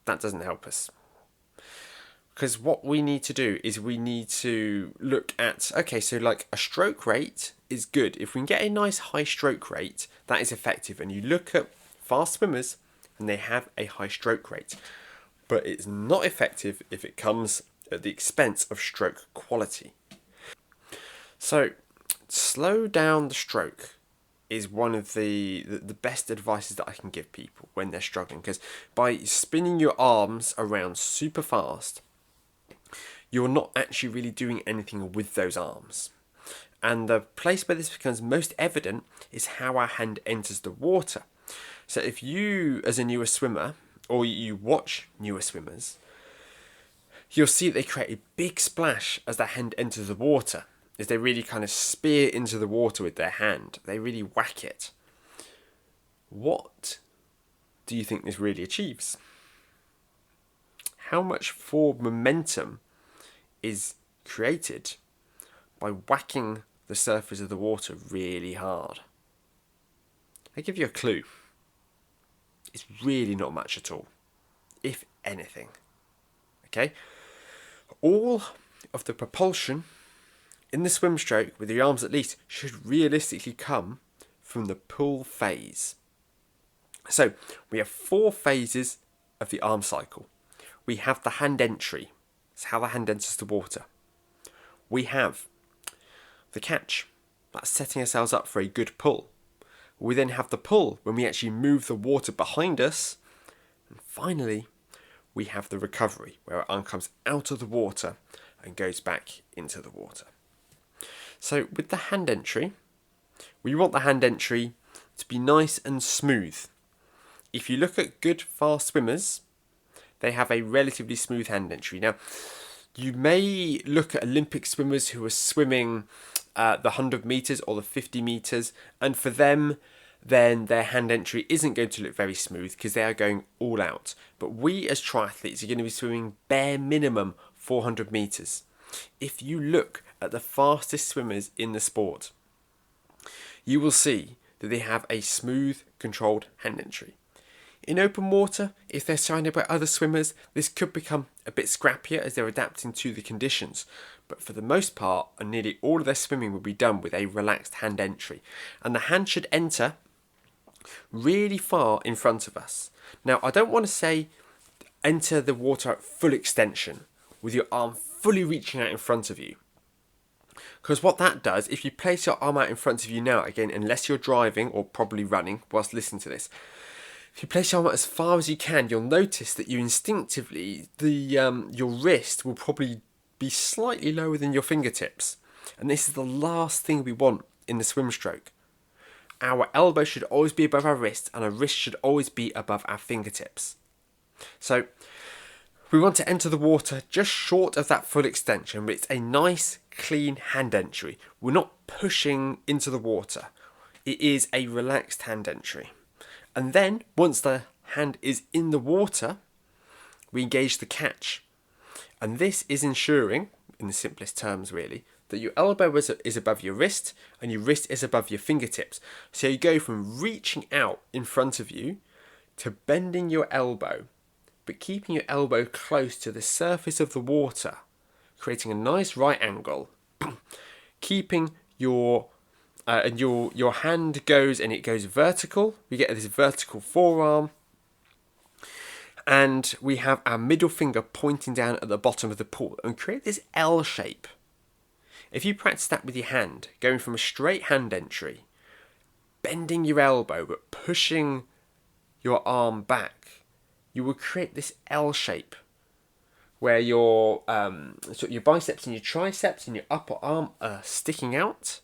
Speaker 1: that doesn't help us. Because what we need to do is we need to look at, okay, so like a stroke rate is good. If we can get a nice high stroke rate, that is effective. And you look at fast swimmers and they have a high stroke rate. But it's not effective if it comes at the expense of stroke quality. So slow down the stroke is one of the best advices that I can give people when they're struggling. Because by spinning your arms around super fast, you're not actually really doing anything with those arms. And the place where this becomes most evident is how our hand enters the water. So if you, as a newer swimmer, or you watch newer swimmers, you'll see that they create a big splash as their hand enters the water, as they really kind of spear into the water with their hand. They really whack it. What do you think this really achieves? How much forward momentum is created by whacking the surface of the water really hard? I give you a clue. It's really not much at all, if anything. Okay? All of the propulsion in the swim stroke, with the arms at least, should realistically come from the pull phase. So, we have 4 phases of the arm cycle. We have the hand entry. It's how the hand enters the water. We have the catch. That's setting ourselves up for a good pull. We then have the pull when we actually move the water behind us. And finally, we have the recovery, where our arm comes out of the water and goes back into the water. So with the hand entry, we want the hand entry to be nice and smooth. If you look at good fast swimmers, they have a relatively smooth hand entry. Now, you may look at Olympic swimmers who are swimming the 100 metres or the 50 metres, and for them, then their hand entry isn't going to look very smooth because they are going all out. But we as triathletes are going to be swimming bare minimum 400 metres. If you look at the fastest swimmers in the sport, you will see that they have a smooth, controlled hand entry. In open water, if they're surrounded by other swimmers, this could become a bit scrappier as they're adapting to the conditions. But for the most part, nearly all of their swimming will be done with a relaxed hand entry. And the hand should enter really far in front of us. Now, I don't want to say enter the water at full extension, with your arm fully reaching out in front of you. Because what that does, if you place your arm out in front of you now, again, unless you're driving or probably running whilst listening to this, if you place your arm out as far as you can, you'll notice that you instinctively, your wrist will probably be slightly lower than your fingertips. And this is the last thing we want in the swim stroke. Our elbow should always be above our wrist, and our wrist should always be above our fingertips. So we want to enter the water just short of that full extension, but it's a nice, clean hand entry. We're not pushing into the water. It is a relaxed hand entry. And then, once the hand is in the water, we engage the catch. And this is ensuring, in the simplest terms really, that your elbow is above your wrist and your wrist is above your fingertips. So you go from reaching out in front of you to bending your elbow, but keeping your elbow close to the surface of the water, creating a nice right angle, keeping your hand goes vertical. We get this vertical forearm, and we have our middle finger pointing down at the bottom of the pool and create this L shape. If you practice that with your hand, going from a straight hand entry, bending your elbow but pushing your arm back, you will create this L shape where your biceps and your triceps and your upper arm are sticking out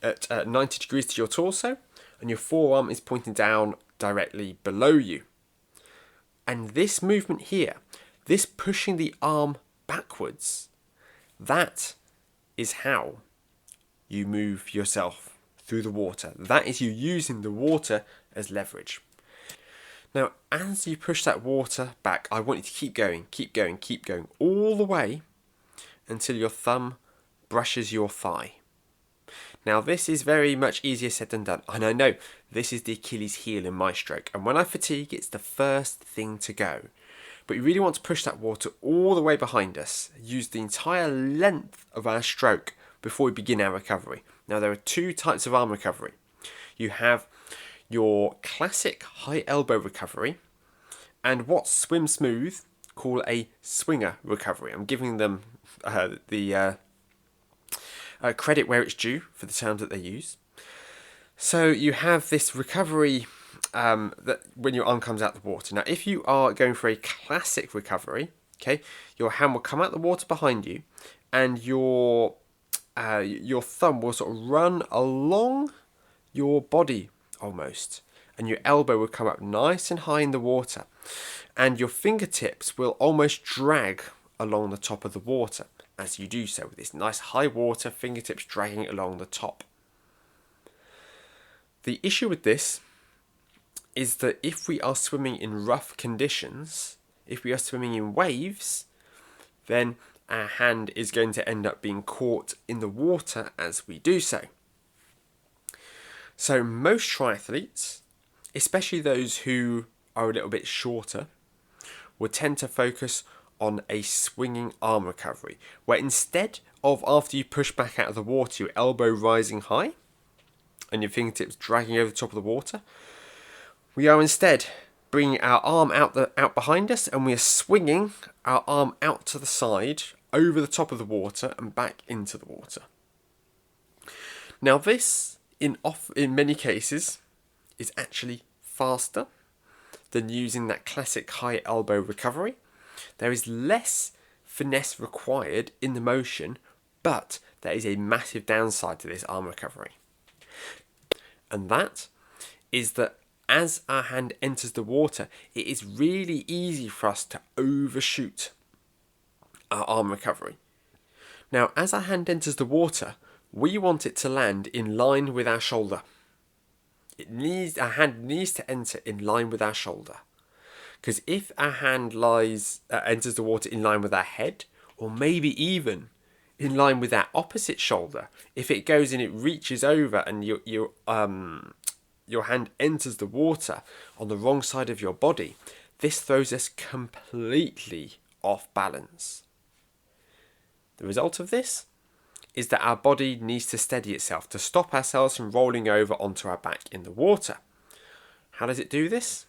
Speaker 1: at 90 degrees to your torso, and your forearm is pointing down directly below you. And this movement here, this pushing the arm backwards, that is how you move yourself through the water. That is you using the water as leverage. Now, as you push that water back, I want you to keep going, all the way until your thumb brushes your thigh. Now, this is very much easier said than done. And I know this is the Achilles heel in my stroke. And when I fatigue, it's the first thing to go. But you really want to push that water all the way behind us. Use the entire length of our stroke before we begin our recovery. Now, there are two types of arm recovery. You have your classic high elbow recovery and what Swim Smooth call a swinger recovery. I'm giving them the credit where it's due for the terms that they use. So you have this recovery that when your arm comes out the water. Now, if you are going for a classic recovery, okay, your hand will come out the water behind you, and your thumb will sort of run along your body almost, and your elbow will come up nice and high in the water, and your fingertips will almost drag along the top of the water as you do so, with this nice high water, fingertips dragging along the top. The issue with this is that if we are swimming in rough conditions, if we are swimming in waves, then our hand is going to end up being caught in the water as we do so. So most triathletes, especially those who are a little bit shorter, will tend to focus on a swinging arm recovery, where instead of after you push back out of the water, your elbow rising high and your fingertips dragging over the top of the water, we are instead bringing our arm out behind us, and we are swinging our arm out to the side, over the top of the water and back into the water. Now this, in many cases, is actually faster than using that classic high elbow recovery. There is less finesse required in the motion, but there is a massive downside to this arm recovery. And that is that as our hand enters the water, it is really easy for us to overshoot our arm recovery. Now, as our hand enters the water, we want it to land in line with our shoulder. Our hand needs to enter in line with our shoulder. Because if our hand enters the water in line with our head, or maybe even in line with our opposite shoulder, if it goes and it reaches over and your your hand enters the water on the wrong side of your body, this throws us completely off balance. The result of this is that our body needs to steady itself to stop ourselves from rolling over onto our back in the water. How does it do this?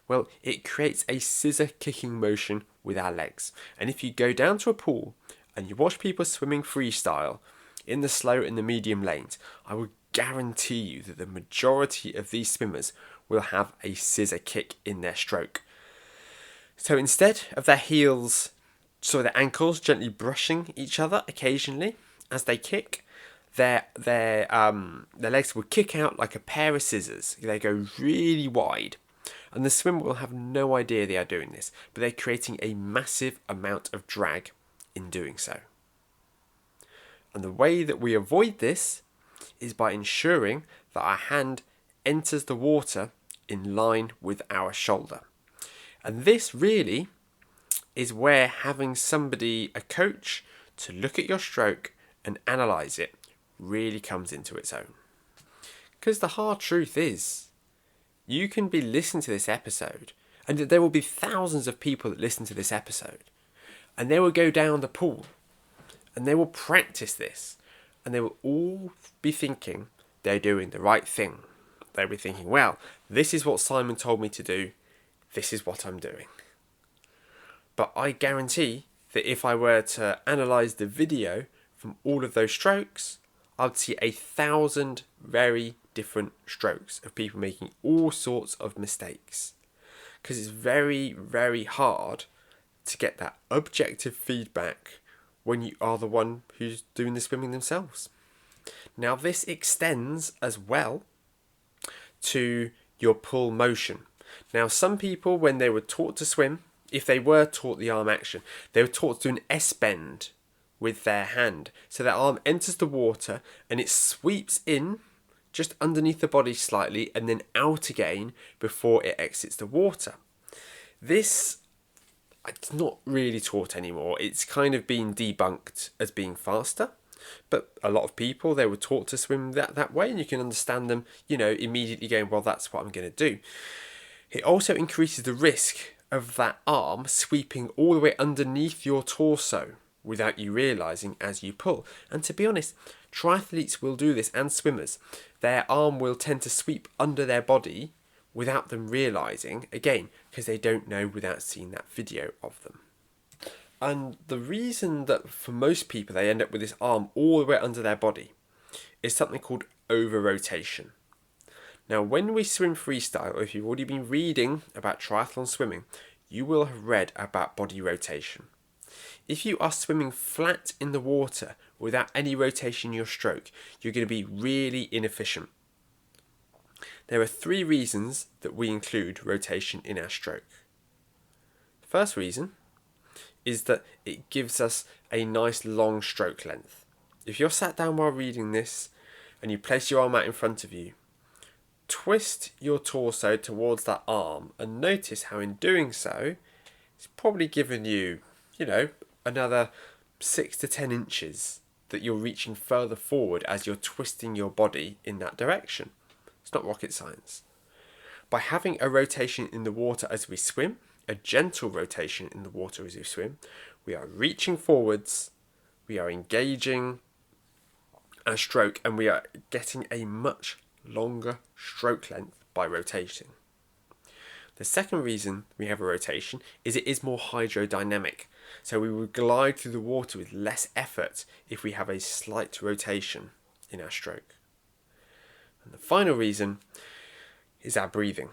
Speaker 1: Well, it creates a scissor kicking motion with our legs. And if you go down to a pool and you watch people swimming freestyle in the slow and the medium lanes, I will guarantee you that the majority of these swimmers will have a scissor kick in their stroke. So instead of their ankles gently brushing each other occasionally as they kick, their legs will kick out like a pair of scissors. They go really wide, and the swimmer will have no idea they are doing this, but they're creating a massive amount of drag in doing so. And the way that we avoid this is by ensuring that our hand enters the water in line with our shoulder. And this really is where having somebody, a coach, to look at your stroke and analyse it really comes into its own. Because the hard truth is, you can be listening to this episode, and there will be thousands of people that listen to this episode, and they will go down the pool, and they will practice this, and they will all be thinking they're doing the right thing. They'll be thinking, well, this is what Simon told me to do, this is what I'm doing. But I guarantee that if I were to analyse the video from all of those strokes, I'd see 1,000 very different strokes of people making all sorts of mistakes. Because it's very, very hard to get that objective feedback when you are the one who's doing the swimming themselves. Now this extends as well to your pull motion. Now some people, when they were taught to swim, if they were taught the arm action, they were taught to do an S-bend with their hand. So their arm enters the water and it sweeps in just underneath the body slightly and then out again before it exits the water. This it's not really taught anymore. It's kind of been debunked as being faster. But a lot of people, they were taught to swim that way, and you can understand them, immediately going, well, that's what I'm going to do. It also increases the risk of that arm sweeping all the way underneath your torso without you realising as you pull. And to be honest, triathletes will do this, and swimmers. Their arm will tend to sweep under their body without them realising, again, because they don't know without seeing that video of them. And the reason that for most people they end up with this arm all the way under their body is something called over-rotation. Now, when we swim freestyle, or if you've already been reading about triathlon swimming, you will have read about body rotation. If you are swimming flat in the water without any rotation in your stroke, you're going to be really inefficient. There are 3 reasons that we include rotation in our stroke. The first reason is that it gives us a nice long stroke length. If you're sat down while reading this and you place your arm out in front of you, twist your torso towards that arm and notice how in doing so, it's probably given you, another 6 to 10 inches that you're reaching further forward as you're twisting your body in that direction. It's not rocket science. By having a rotation in the water as we swim, a gentle rotation in the water as we swim, we are reaching forwards, we are engaging our stroke, and we are getting a much longer stroke length by rotating. The second reason we have a rotation is it is more hydrodynamic. So we will glide through the water with less effort if we have a slight rotation in our stroke. And the final reason is our breathing.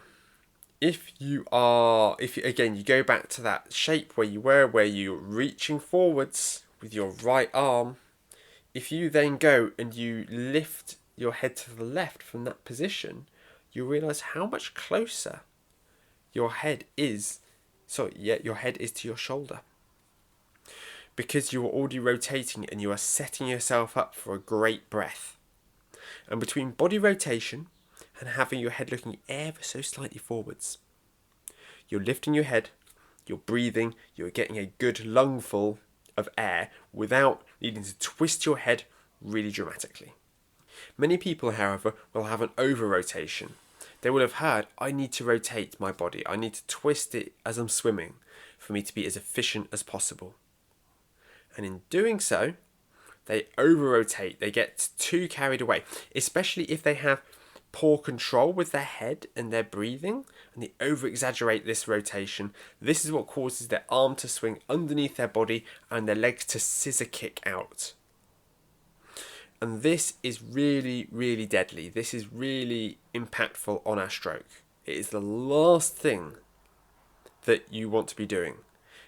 Speaker 1: If you go back to that shape where you're reaching forwards with your right arm, if you then go and you lift your head to the left from that position, you realise how much closer your head is to your shoulder. Because you are already rotating and you are setting yourself up for a great breath. And between body rotation and having your head looking ever so slightly forwards, you're lifting your head, you're breathing, you're getting a good lungful of air without needing to twist your head really dramatically. Many people, however, will have an over-rotation. They will have heard, I need to rotate my body, I need to twist it as I'm swimming for me to be as efficient as possible. And in doing so, they over-rotate, they get too carried away, especially if they have poor control with their head and their breathing, and they over-exaggerate this rotation. This is what causes their arm to swing underneath their body and their legs to scissor kick out. And this is really, really deadly. This is really impactful on our stroke. It is the last thing that you want to be doing,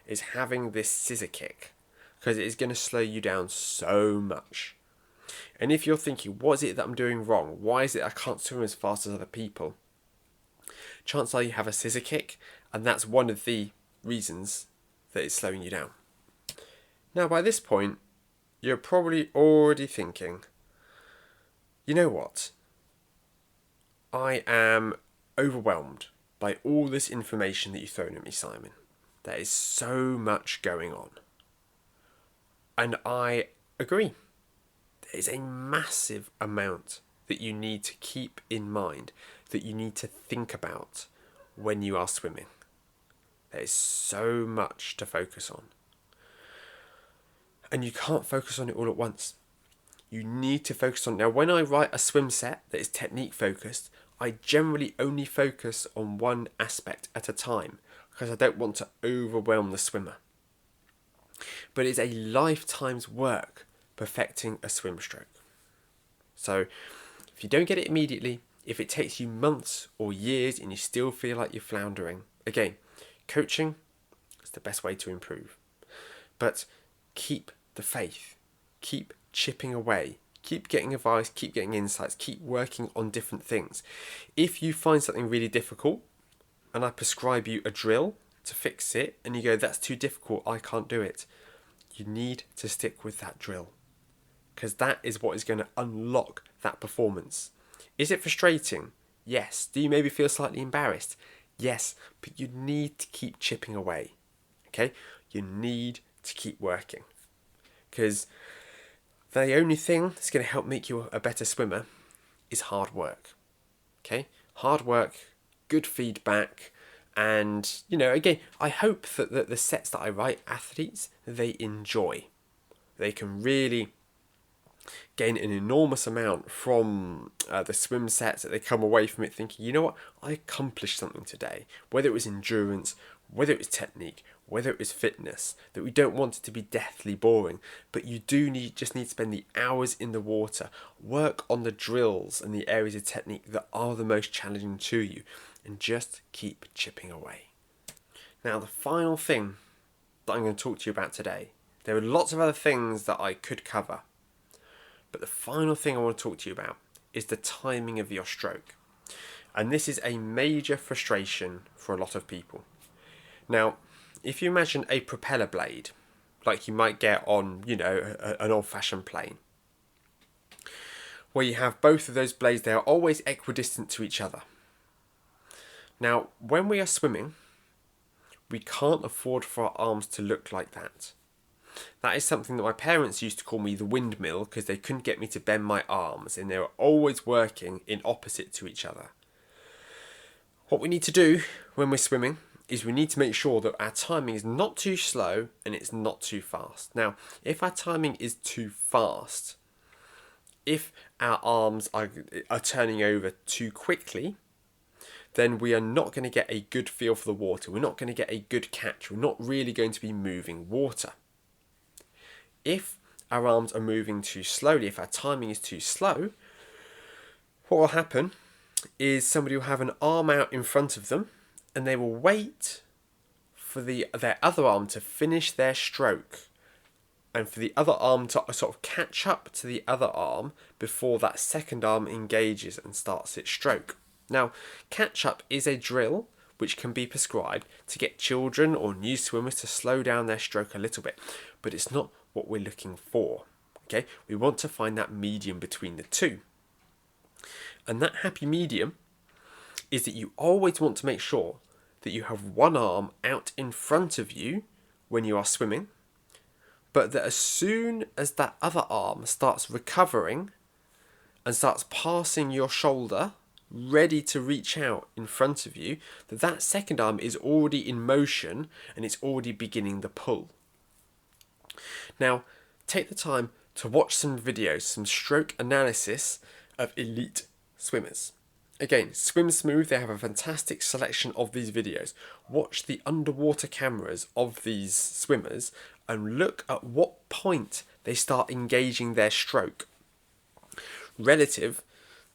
Speaker 1: is having this scissor kick, because it is going to slow you down so much. And if you're thinking, what is it that I'm doing wrong? Why is it I can't swim as fast as other people? Chances are you have a scissor kick, and that's one of the reasons that it's slowing you down. Now, by this point, you're probably already thinking, you know what? I am overwhelmed by all this information that you've thrown at me, Simon. There is so much going on. And I agree. There is a massive amount that you need to keep in mind, that you need to think about when you are swimming. There is so much to focus on. And you can't focus on it all at once. You need to focus on it. Now, when I write a swim set that is technique focused, I generally only focus on one aspect at a time, because I don't want to overwhelm the swimmer. But it's a lifetime's work perfecting a swim stroke. So if you don't get it immediately, if it takes you months or years and you still feel like you're floundering, again, coaching is the best way to improve. But keep the faith, keep chipping away, keep getting advice, keep getting insights, keep working on different things. If you find something really difficult and I prescribe you a drill to fix it and you go, that's too difficult, I can't do it, you need to stick with that drill, because that is what is going to unlock that performance. Is it frustrating? Yes. Do you maybe feel slightly embarrassed? Yes, but you need to keep chipping away. Okay? You need to keep working, because the only thing that's going to help make you a better swimmer is hard work. Okay? Hard work, good feedback, and, again, I hope that the sets that I write, athletes, they enjoy. They can really gain an enormous amount from the swim sets, that they come away from it thinking, you know what, I accomplished something today. Whether it was endurance, whether it was technique, whether it was fitness, that we don't want it to be deathly boring, but you just need to spend the hours in the water, work on the drills and the areas of technique that are the most challenging to you, and just keep chipping away. Now, the final thing that I'm going to talk to you about today, there are lots of other things that I could cover, but the final thing I want to talk to you about is the timing of your stroke. And this is a major frustration for a lot of people. Now, if you imagine a propeller blade, like you might get on, an old-fashioned plane, where you have both of those blades, they are always equidistant to each other. Now, when we are swimming, we can't afford for our arms to look like that. That is something that my parents used to call me the windmill, because they couldn't get me to bend my arms, and they were always working in opposite to each other. What we need to do when we're swimming is we need to make sure that our timing is not too slow and it's not too fast. Now, if our timing is too fast, if our arms are turning over too quickly, then we are not going to get a good feel for the water. We're not going to get a good catch. We're not really going to be moving water. If our arms are moving too slowly, if our timing is too slow, what will happen is somebody will have an arm out in front of them and they will wait for their other arm to finish their stroke and for the other arm to sort of catch up to the other arm before that second arm engages and starts its stroke. Now, catch up is a drill which can be prescribed to get children or new swimmers to slow down their stroke a little bit, but it's not what we're looking for. Okay, we want to find that medium between the two. And that happy medium is that you always want to make sure that you have one arm out in front of you when you are swimming, but that as soon as that other arm starts recovering and starts passing your shoulder, ready to reach out in front of you, that second arm is already in motion and it's already beginning the pull. Now, take the time to watch some videos, some stroke analysis of elite swimmers. Again, Swim Smooth, they have a fantastic selection of these videos. Watch the underwater cameras of these swimmers and look at what point they start engaging their stroke relative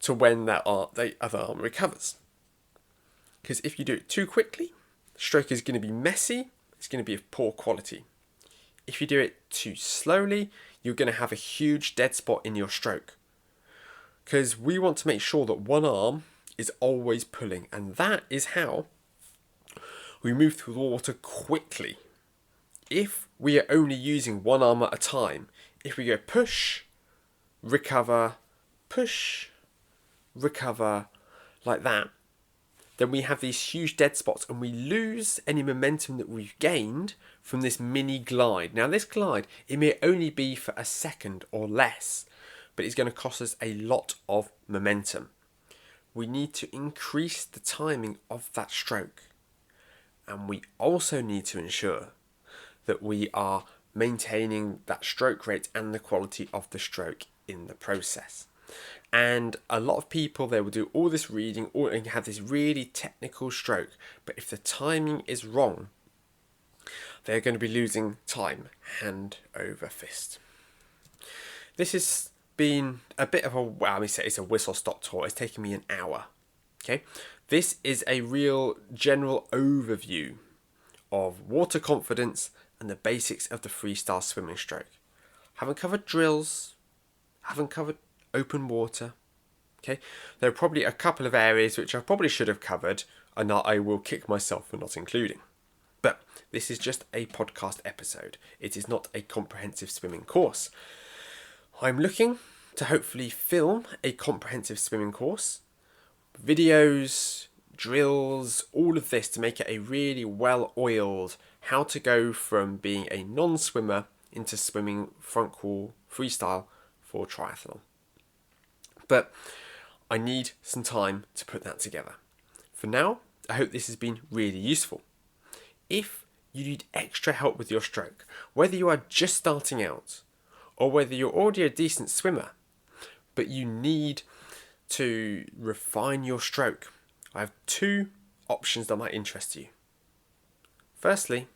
Speaker 1: to when the other arm recovers. Because if you do it too quickly, the stroke is going to be messy, it's going to be of poor quality. If you do it too slowly, you're going to have a huge dead spot in your stroke. Because we want to make sure that one arm is always pulling, and that is how we move through the water quickly. If we are only using one arm at a time, if we go push, recover, like that, then we have these huge dead spots and we lose any momentum that we've gained from this mini glide. Now this glide, it may only be for a second or less, but it's going to cost us a lot of momentum. We need to increase the timing of that stroke. And we also need to ensure that we are maintaining that stroke rate and the quality of the stroke in the process. And a lot of people, they will do all this reading and have this really technical stroke, but if the timing is wrong, they're going to be losing time hand over fist. This has been a bit of it's a whistle-stop tour. It's taken me an hour. Okay, this is a real general overview of water confidence and the basics of the freestyle swimming stroke. Haven't covered drills, haven't covered open water. Okay, there are probably a couple of areas which I probably should have covered and that I will kick myself for not including. But this is just a podcast episode. It is not a comprehensive swimming course. I'm looking to hopefully film a comprehensive swimming course, videos, drills, all of this to make it a really well-oiled how to go from being a non-swimmer into swimming front crawl freestyle for triathlon. But I need some time to put that together. For now, I hope this has been really useful. If you need extra help with your stroke, whether you are just starting out or whether you're already a decent swimmer, but you need to refine your stroke, I have two options that might interest you. Firstly,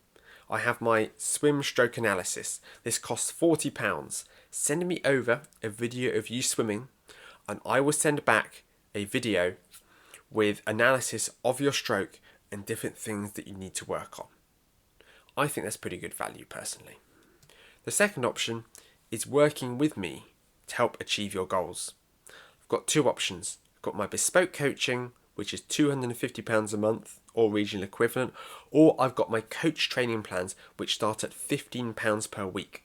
Speaker 1: I have my swim stroke analysis. This costs £40. Send me over a video of you swimming and I will send back a video with analysis of your stroke and different things that you need to work on. I think that's pretty good value personally. The second option is working with me to help achieve your goals. I've got two options. I've got my bespoke coaching, which is £250 a month or regional equivalent, or I've got my coach training plans, which start at £15 per week.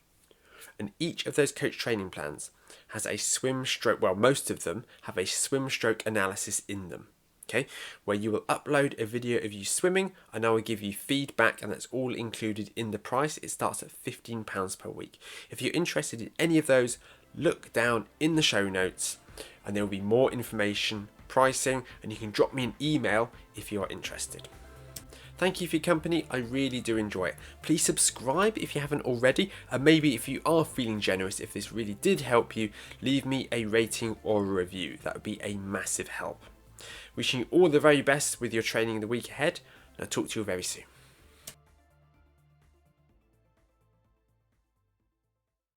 Speaker 1: And each of those coach training plans has a swim stroke, most of them have a swim stroke analysis in them, okay, where you will upload a video of you swimming and I will give you feedback, and that's all included in the price. It starts at £15 per week. If you're interested in any of those, look down in the show notes and there will be more information, pricing, and you can drop me an email if you are interested. Thank you for your company. I really do enjoy it. Please subscribe if you haven't already, and maybe if you are feeling generous, if this really did help you, leave me a rating or a review. That would be a massive help. Wishing you all the very best with your training in the week ahead, and I'll talk to you very soon.